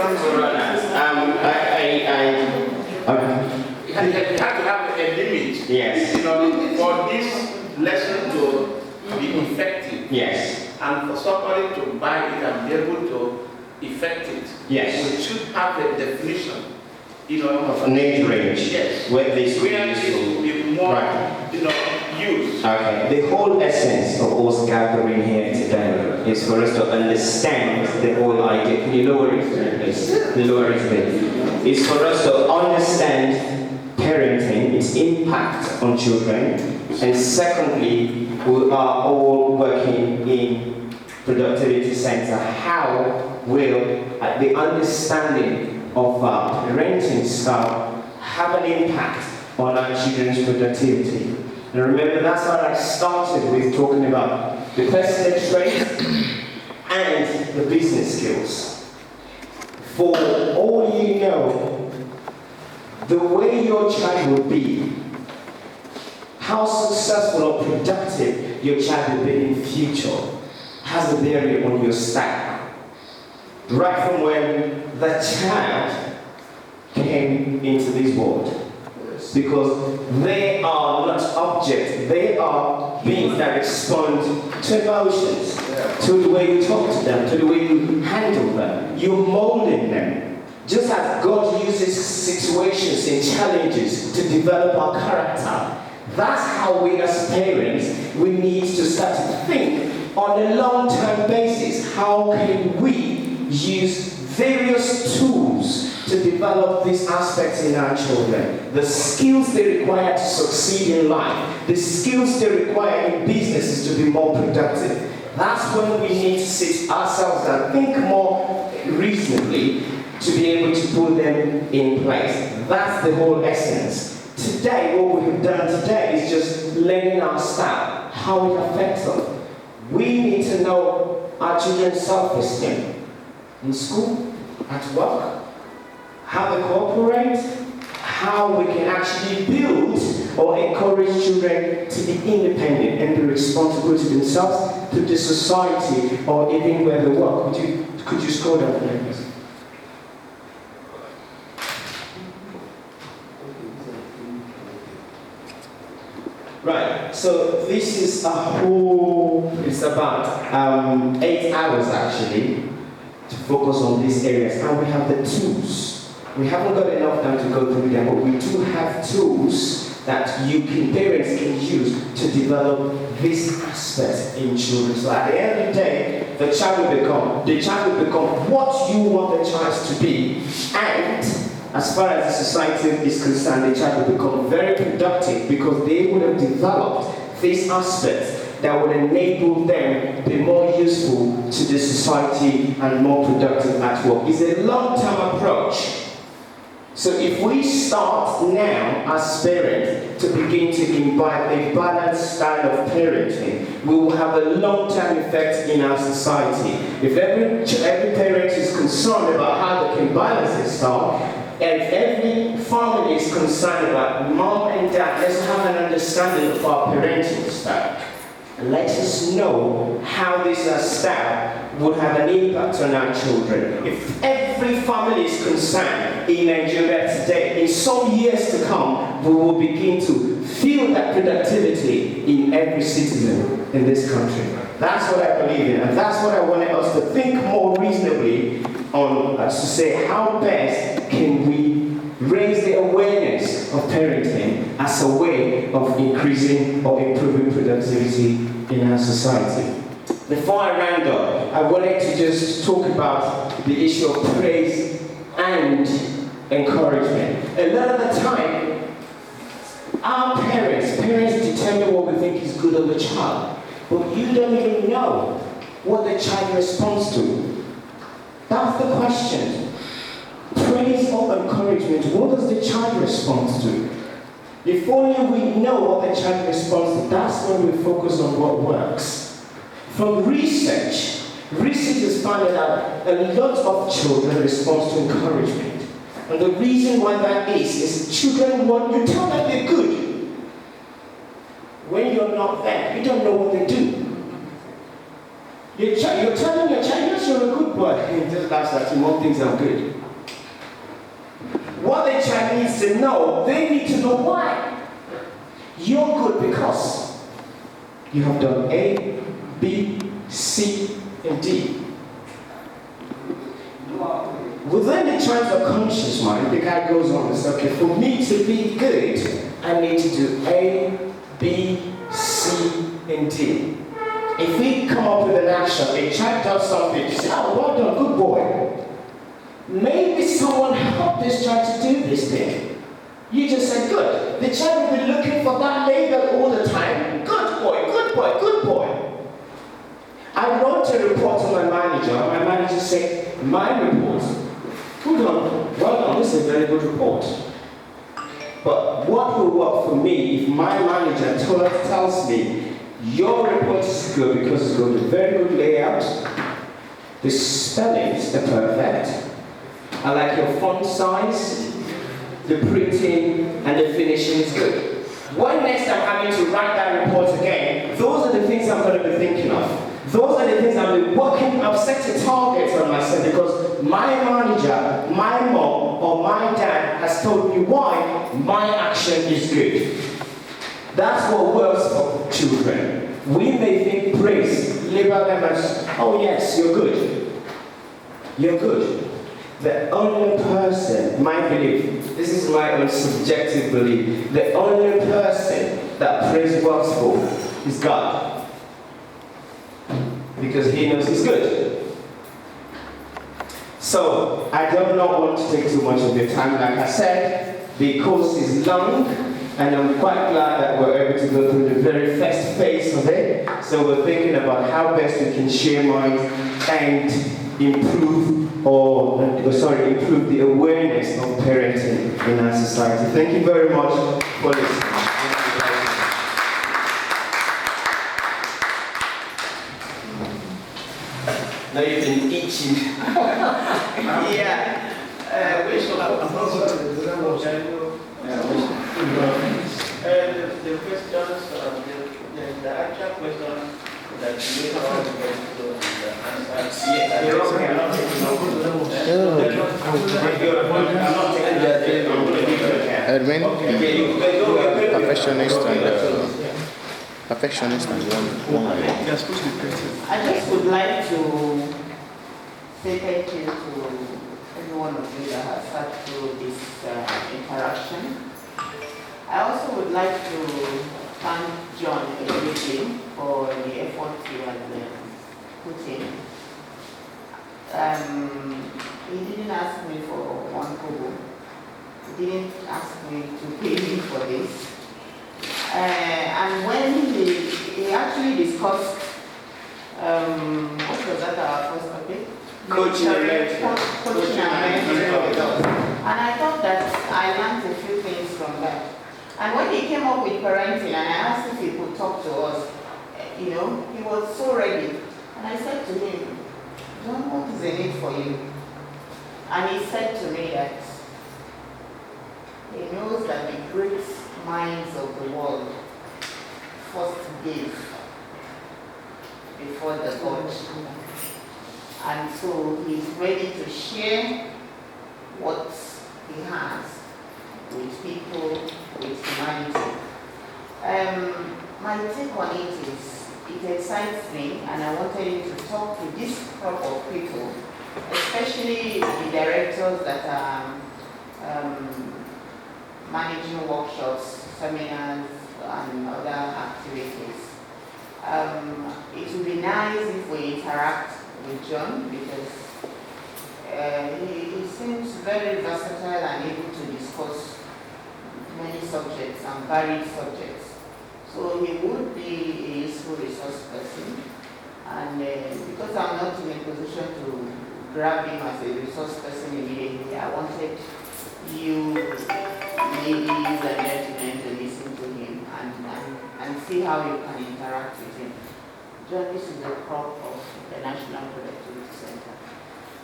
You have to have a limit. Yes. For this lesson to be effective. Yes. And for somebody to buy it and be able to effect it. Yes. We should have a definition. Of an age range. Yes. Where this will be more, used. Okay. The whole essence of us gathering here today is for us to understand the whole idea. Can you lower it, please? Lower it a bit. It's for us to understand parenting, its impact on children, and secondly, we are all working in productivity center. How will the understanding of parenting style have an impact on our children's productivity? And remember, that's what I started with, talking about the personal traits and the business skills. For all you know, the way your child will be, how successful or productive your child will be in the future, has a bearing on your style. Right from when the child came into this world. Because they are not objects, they are beings that respond to emotions, to the way you talk to them, to the way you handle them. You're molding them. Just as God uses situations and challenges to develop our character, that's how we as parents, we need to start to think on a long-term basis. How can we use various tools to develop these aspects in our children? The skills they require to succeed in life, the skills they require in businesses to be more productive. That's when we need to sit ourselves and think more reasonably to be able to put them in place. That's the whole essence. Today, what we have done today is just learning our style, how it affects them. We need to know our children's self-esteem in school, at work, how they cooperate, how we can actually build or encourage children to be independent and be responsible to themselves, to the society, or even where they work. Could you scroll down there, please? Right, so this is it's about 8 hours actually to focus on these areas, and we have the tools. We haven't got enough time to go through them, but we do have tools that parents can use to develop this aspect in children. So at the end of the day, the child will become what you want the child to be, and as far as the society is concerned, the child will become very productive because they would have developed these aspects that would enable them to be more useful to the society and more productive at work. It's a long-term approach. So if we start now as parents to begin to imbibe a balanced style of parenting, we will have a long-term effect in our society. If every parent is concerned about how they can balance their style, and every family is concerned about mom and dad, let's have an understanding of our parenting style. And let us know how this style would have an impact on our children. If every family is concerned in Nigeria today, in some years to come, we will begin to feel that productivity in every citizen in this country. That's what I believe in, and that's what I wanted us to think more reasonably on, to say how best can we raise the awareness of parenting as a way of increasing or improving productivity in our society. Before I round up, I wanted to just talk about the issue of praise and encouragement. A lot of the time, our parents determine what we think is good of the child, but you don't even know what the child responds to. That's the question. Praise or encouragement, what does the child respond to? If only we know what the child responds to, that's when we focus on what works. From research has found out a lot of children respond to encouragement. And the reason why that is children want, you tell them they're good. When you're not there, you don't know what they do. You're telling your child, yes, you're a good boy. And just that you want things are good. What the child needs to know, they need to know why. You're good because you have done A, B, C, and D. Within the child's subconscious mind, the guy goes on and says, okay, for me to be good, I need to do A, B, C, and D. If we come up with an action, a child does something, you say, oh, well done, good boy. Maybe someone helped this child to do this thing. You just said, good. The child will be looking for that label all the time. Good boy, good boy, good boy. I wrote a report to my manager. My manager said, my report. Well done, this is a very good report. But what will work for me if my manager tells me, your report is good because it's got a very good layout, the spellings are perfect, I like your font size, the printing and the finishing is good. When next I'm having to write that report again, those are the things I'm going to be thinking of. Those are the things I've been working, I've set a target on myself because my manager, my mom, or my dad has told me why my action is good. That's what works for children. We may think praise, label them as, oh yes, you're good. You're good. The only person, my belief, this is my own subjective belief, the only person that praise works for is God. Because he knows he's good. So, I do not want to take too much of your time. Like I said, the course is long, and I'm quite glad that we're able to go through the very first phase of it. So we're thinking about how best we can share minds and improve the awareness of parenting in our society. Thank you very much for listening. Now you've been itching. Yeah. Which one? The questions, the actual question that you want to get to the answer. Edwin, perfectionist and one way. I just would like to say thank you to every one of you that has sat through this interaction. I also would like to thank John Ebridi for the effort he has put in. He didn't ask me for one kobo. He didn't ask me to pay me for this. And when he actually discussed, what was that our first topic? Coaching and mentoring. Coaching and mentoring with us. And I thought that I learned a few things from that. And when he came up with parenting and I asked if he could talk to us, he was so ready. And I said to him, John, what is the need for you? And he said to me that he knows that the great minds of the world first gave before the God. And so he's ready to share what he has with people, with humanity. My take on it is, it excites me, and I wanted him to talk to this crop of people, especially the directors that are managing workshops, seminars, and other activities. It would be nice if we interact with John because he seems very versatile and able to discuss many subjects and varied subjects. So he would be a useful resource person. And because I'm not in a position to grab him as a resource person immediately, I wanted you ladies and gentlemen to listen to him and see how you can interact with him. John, this is the crop of the National Productivity Center.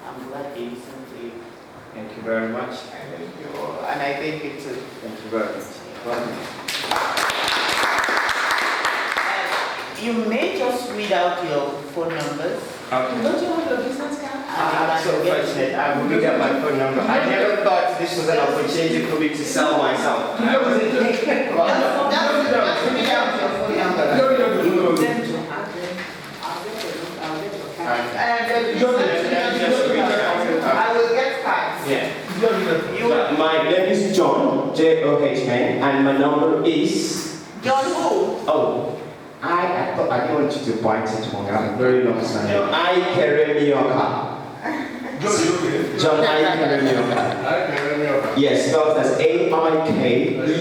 I'm glad they listened to you. Thank you very much. Thank you. And I thank you too. Thank you very much. You may just read out your phone numbers. Okay. Don't you have your business card? I'm so fortunate. I will look at my phone number. I never thought this was an opportunity for me to sell myself. I wasn't thinking about that. Just read out your phone numbers. I will get cards. Yeah. You will. My name is John, John, and my number is. John who? Oh, I thought I didn't want you to point it to me. I'm very long time. I Keremioka. John I Keremioka. Yes, spelled as AIKEREMIOKA.